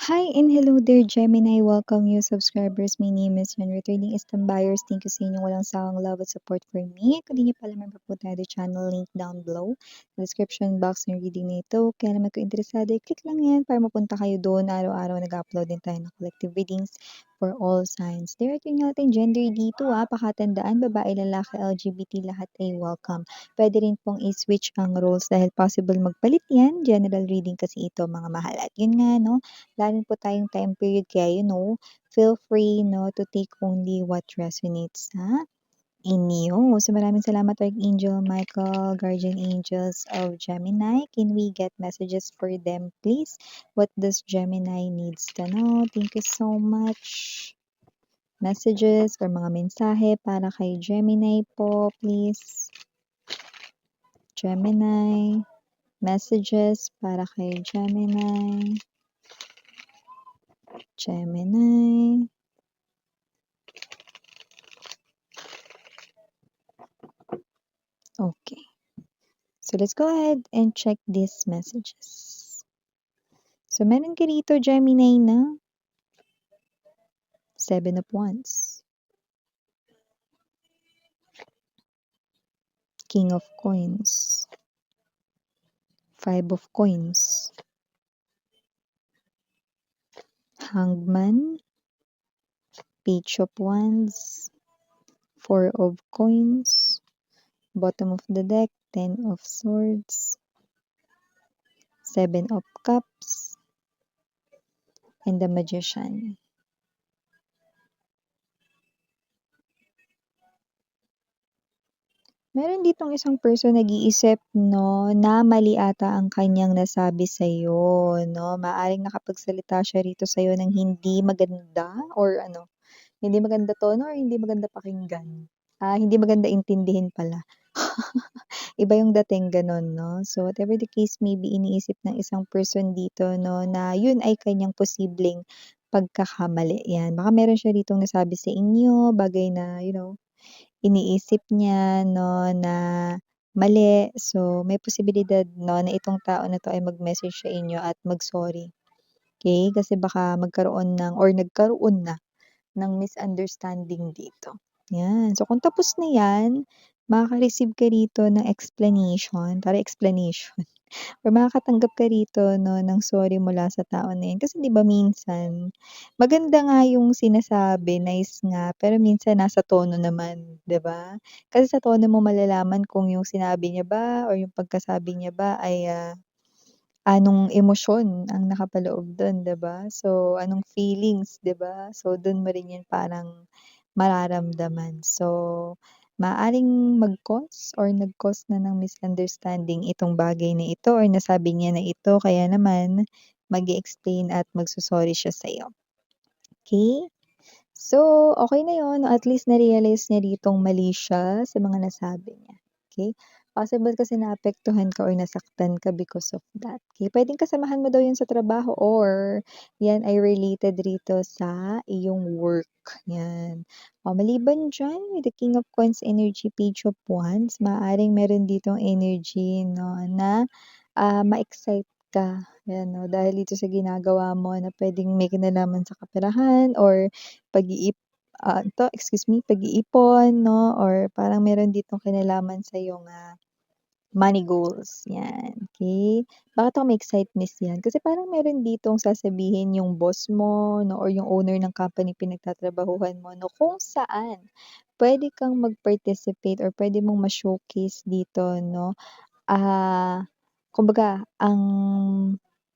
Hi and hello there, Gemini. Welcome you subscribers. My name is Jen. Returning Istam buyers. Thank you sa inyong walang sawang love at support for me. Kung di niyo pa naman po tayo the channel link down below. Sa description box ng reading na ito. Kaya naman kung interesado, click lang yan para mapunta kayo doon. Araw-araw nag-upload din tayo ng collective readings for all signs. Direct yung natin gender dito pakatandaan, babae, lalaki, LGBT, lahat ay welcome. Pwede rin pong i-switch ang roles dahil possible magpalit yan. General reading kasi ito mga mahal. At yun nga, no? Lalo po tayong time period kaya feel free to take only what resonates inyo. So maraming salamat Archangel Michael, Guardian Angels of Gemini. Can we get messages for them please? What does Gemini needs to know? Thank you so much. Messages or mga mensahe para kay Gemini po, please. Gemini. Messages para kay Gemini. Gemini. Okay. So let's go ahead and check these messages. So meron ka rito, Gemini, na 7 of Wands. King of Coins. 5 of Coins. Hangman. Page of Wands. 4 of Coins. Bottom of the deck, 10 of Swords. 7 of Cups. And the Magician. Meron ditong isang person nag-iisip, na mali ata ang kanyang nasabi sa'yo, Maaaring nakapagsalita siya rito sa'yo ng hindi maganda or hindi maganda tono or hindi maganda pakinggan. Hindi maganda intindihin pala. Iba yung dating gano'n, 'no? So, whatever the case may be, iniisip ng isang person dito, na yun ay kanyang posibleng pagkakamali, 'yan. Baka meron siya ritong nasabi sa inyo, bagay na, iniisip niya, na mali. So, may posibilidad, na itong tao na 'to ay mag-message sa inyo at mag-sorry. Okay? Kasi baka magkaroon ng or nagkaroon na ng misunderstanding dito. 'Yan. So, kung tapos na 'yan, makaka-receive ka rito ng explanation. Or makakatanggap ka rito ng sorry mula sa tao na 'yan. Kasi 'di ba minsan, maganda nga yung sinasabi, nice nga, pero minsan nasa tono naman, 'di ba? Kasi sa tono mo malalaman kung yung sinabi niya ba or yung pagkasabi niya ba ay, anong emosyon ang nakapaloob dun, 'di ba? So, anong feelings, 'di ba? So, dun mo rin 'yan parang mararamdaman. So, maaaring mag-cause or nag-cause na ng misunderstanding itong bagay na ito or nasabi niya na ito kaya naman mag-e-explain at magso-sorry siya sa'yo. Okay? So, okey na 'yun, at least na-realize niya ditong mali siya sa mga nasabi niya, okey? Possible kasi naapektuhan ka or nasaktan ka because of that, okey? Puwedeng kasamahan mo daw 'yun sa trabaho or 'yan ay related rito sa iyong work, 'yan. Maliban diyan, with the King of Coins energy, Page of Wands, maaaring meron ditong energy, na, ma-excite ka, 'yan, dahil dito sa ginagawa mo na puwedeng may kinalaman sa kaperahan or pag-iipon, or parang meron ditong kinalaman sa iyong, money goals, 'yan, okey? Bakit ako ma-excite miss 'yan, kasi parang meron ditong sasabihin yung boss mo, or yung owner ng company pinagtatrabahuhan mo, kung saan puwede kang mag-participate or puwede mong ma-showcase dito, kumbaga ang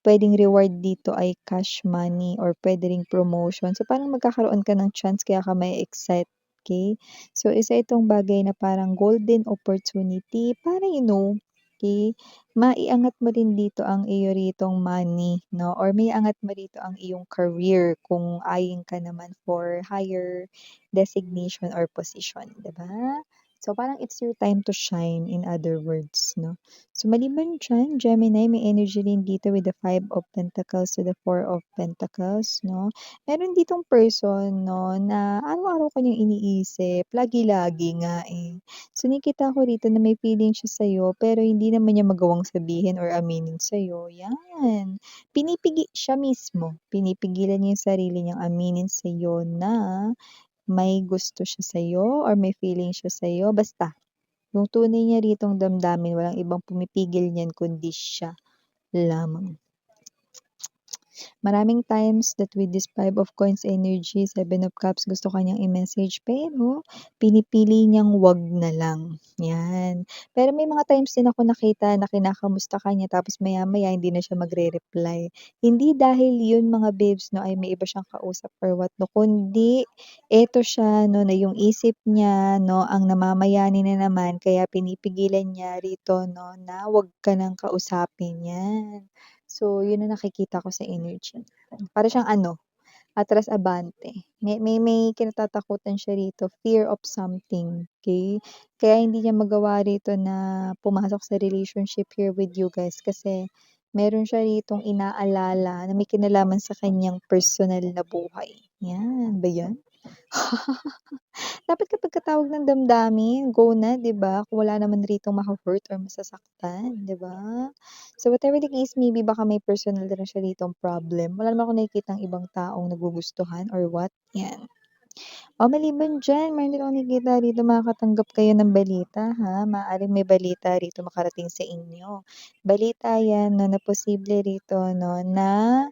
puwedeng reward dito ay cash money or puwede ring promotion. So, parang magkakaroon ka ng chance kaya ka ma-e-excite, okey? So, isa itong bagay na parang golden opportunity para okey, maiangat mo rin dito ang iyo ritong money, or maiangat mo rito ang iyong career kung eyeing ka naman for higher designation or position, 'di ba? So, parang it's your time to shine in other words, 'no? So, maliban diyan, Gemini, may energy rin dito with the Five of Pentacles to the Four of Pentacles, 'no? Meron ditong person 'no, na araw-araw ka niyang iniisip, lagi-lagi nga, eh. So, nakikita ko rito na may feeling siya sa'yo pero hindi naman niya magawang sabihin or aminin sa'yo, 'yan. Siya mismo, pinipigilan niya yung sarili niyang aminin sa'yo na may gusto siya sa'yo or may feeling siya sa'yo, basta yung tunay niya ritong damdamin walang ibang pumipigil niyan kundi siya lamang. Maraming times that with this Five of Coins energy, Seven of Cups, gusto ka niyang i-message pero pinipili niyang wag na lang, 'yan. Pero may mga times din ako nakita na kinakamusta ka niya tapos maya-maya hindi na siya magre-reply. Hindi dahil 'yun mga babes 'no, ay may iba siyang kausap or what 'no, kundi eto siya 'no, na yung isip niya 'no, ang namamayani na naman kaya pinipigilan niya rito 'no, na wag ka ng kausapin, 'yan. So, yun ang nakikita ko sa energy. Para siyang ano, atras-abante. May kinatatakutan siya rito, fear of something, okay? Kaya hindi niya magawa rito na pumasok sa relationship here with you guys kasi meron siya ritong inaalala na may kinalaman sa kanyang personal na buhay. Yan, ba yan? Dapat kapag katawag ng damdamin, go na, 'di ba? Kung wala naman ritong mahu-hurt or masasaktan, 'di ba? So, whatever the case may be, baka may personal na rin siya ritong problem. Wala naman akong nakikitang ibang taong nagugustuhan or what, 'yan. O maliban diyan, meron din akong nakikita rito makakatanggap kayo ng balita, ha? Maaaring may balita rito makarating sa inyo. Balita 'yan 'no, na posible rito 'no, na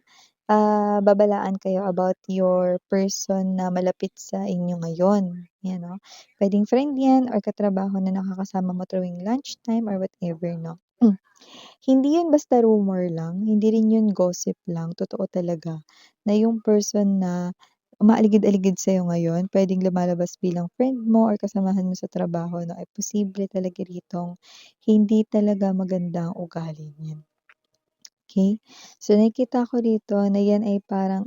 babalaan kayo about your person na malapit sa inyo ngayon, 'yan 'no. Puwedeng friend 'yan or katrabaho na nakakasama mo tuwing lunchtime or whatever 'no. Hindi 'yun basta rumor lang, hindi rin 'yun gossip lang, totoo talaga na yung person na umaaligid-aligid sa'yo ngayon, puwedeng lumalabas bilang friend mo or kasamahan mo sa trabaho 'no, ay posible talaga ritong hindi talaga maganda ang ugali niyan. Okay. So, nakikita ko rito na 'yan ay parang,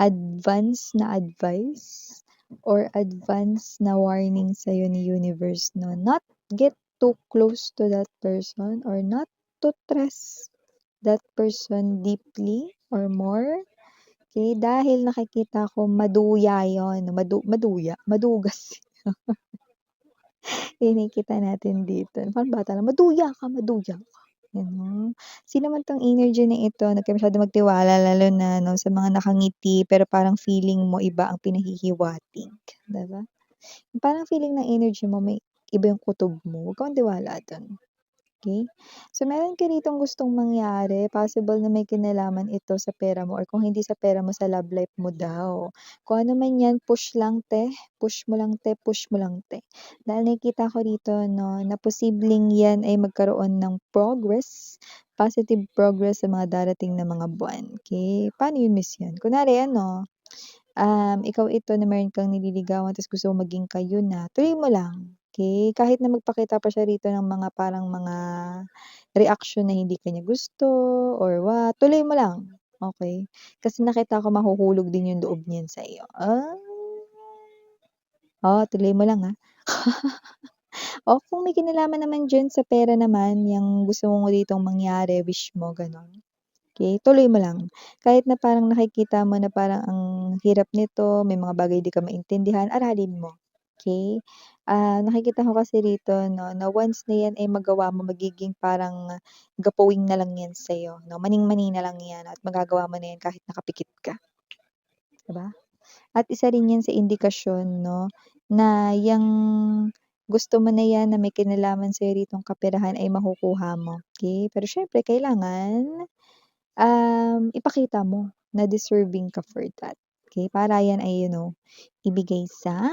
advance na advice or advance na warning sa'yo ni universe 'no, not get too close to that person or not to trust that person deeply or more, okay. Dahil nakikita ko maduya 'yun, maduya, madugas. Yung nakikita natin dito, parang bata lang, maduya ka, gano'n. Sino man 'tong energy na ito, huwag ka masyadong magtiwala lalo na 'no, sa mga nakangiti pero parang feeling mo iba ang pinahihiwatig, 'di ba? Parang feeling ng energy mo may iba yung kutob mo, huwag kang maniwala dun. Okay. So, meron ka ditong gustong mangyari, possible na may kinalaman ito sa pera mo or kung hindi sa pera mo, sa love life mo daw. Kung ano man 'yan, push lang 'te, push mo lang 'te, push mo lang 'te. Dahil nakikita ko rito 'no, na posibleng 'yan ay magkaroon ng progress, positive progress sa mga darating na mga buwan, okay. Paano yun, Miss 'yan? Kunwari ano, ikaw ito na meron kang nililigawan ta's gusto mong maging kayo na, tuloy mo lang, okey? Kahit na magpakita pa siya rito ng mga parang mga reaksyon na hindi ka niya gusto or what, tuloy mo lang, okey? Kasi nakita ko mahuhulog din yung loob niyan sa iyo. Tuloy mo lang, O kung may kinalaman naman diyan sa pera naman, yang gusto mo ditong mangyari, wish mo, gano'n. Okay, tuloy mo lang. Kahit na parang nakikita mo na parang ang hirap nito, may mga bagay di ka maintindihan, aralin mo, okay. Nakikita ko kasi rito 'no, na once na 'yan ay magawa mo magiging parang gapawing na lang 'yan sa'yo 'no, maning-mani na lang 'yan at magagawa mo na 'yan kahit nakapikit ka, 'di ba? At isa rin 'yan sa indikasyon 'no, na yang gusto mo na 'yan na may kinalaman sa'yo ritong kaperahan ay makukuha mo, okay. Pero siyempre kailangan ipakita mo na deserving ka for that, okay. Para yan ay ibigay sa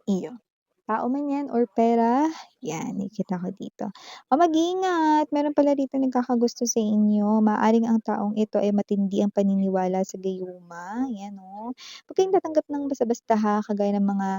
iyo. Tao man yan or pera, yan nakikita ko dito. Mag-ingat, meron pala dito nagkakagusto sa inyo, maaaring ang taong ito ay matindi ang paniniwala sa gayuma, yan 'no. Huwag kayong tatanggap ng basta-basta ha, kagaya ng mga,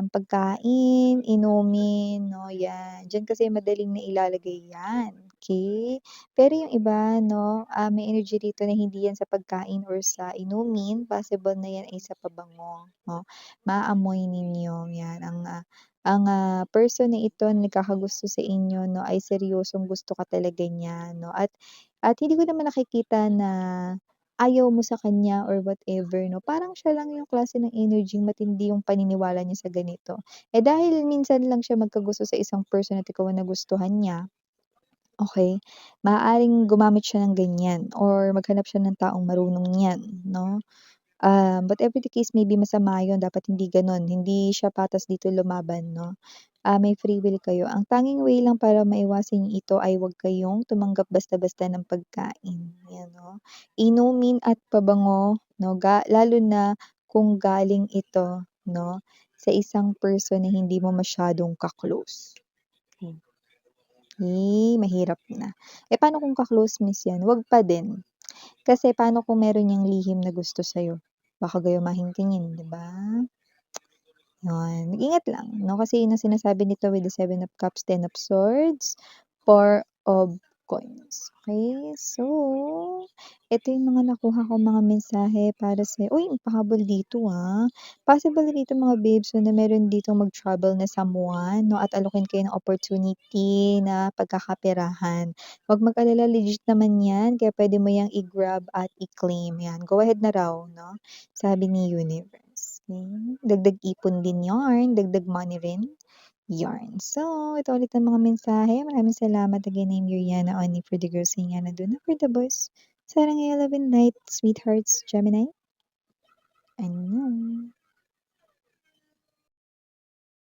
pagkain, inumin 'no, yan. Diyan kasi madaling nailalagay yan. okey. Pero yung iba 'no, may energy rito na hindi yan sa pagkain or sa inumin, possible na yan ay sa pabango, 'no. Maaamoy ninyo, yan ang person na ito na nagkakagusto sa inyo 'no, ay seryosong gusto ka talaga niya 'no, at hindi ko naman nakikita na ayaw mo sa kanya or whatever 'no, parang siya lang yung klase ng energy matindi yung paniniwala niya sa ganito. Eh, dahil minsan lang siya magkagusto sa isang person at ikaw ang nagustuhan niya, okey, maaaring gumamit siya ng ganyan or maghanap siya ng taong marunong niyan 'no. Whatever the case may be masama yun dapat hindi gano'n, hindi siya patas dito lumaban 'no. May free will kayo. Ang tanging way lang para maiwasan ito ay huwag kayong tumanggap basta-basta ng pagkain, 'yan 'no. Inumin at pabango 'no, lalo na kung galing ito 'no, sa isang person na hindi mo masyadong ka-close. Hmm. Mahirap na. Eh, paano kung ka-close miss 'yan? 'Wag pa din. Kasi paano kung meron niyang lihim na gusto sa'yo? Baka gayumahing tingin, 'di ba? 'Yun, mag-ingat lang 'no, kasi yun ang sinasabi nito with the Seven of Cups, Ten of Swords, Four of Coins. Okay, so ito yung mga nakuha kong mga mensahe para sa'yo. Uy, ang pahabol dito, Possible dito mga babes 'no, na meron ditong mag-trouble na someone 'no, at alokin kayo ng opportunity na pagkakaperahan. 'Wag mag-alala, legit naman 'yan, kaya puwede mo 'yang i-grab at i-claim, 'yan. Go ahead na raw 'no, sabi ni Universe. Dagdag ipon din yarn, dagdag money rin, yarn. So, ito ulit ang mga mensahe. Maraming salamat again. I'm Yuriana Oni for the girls and Yana Duna for the boys. Sarang love and light, sweethearts, Gemini. Annyeong.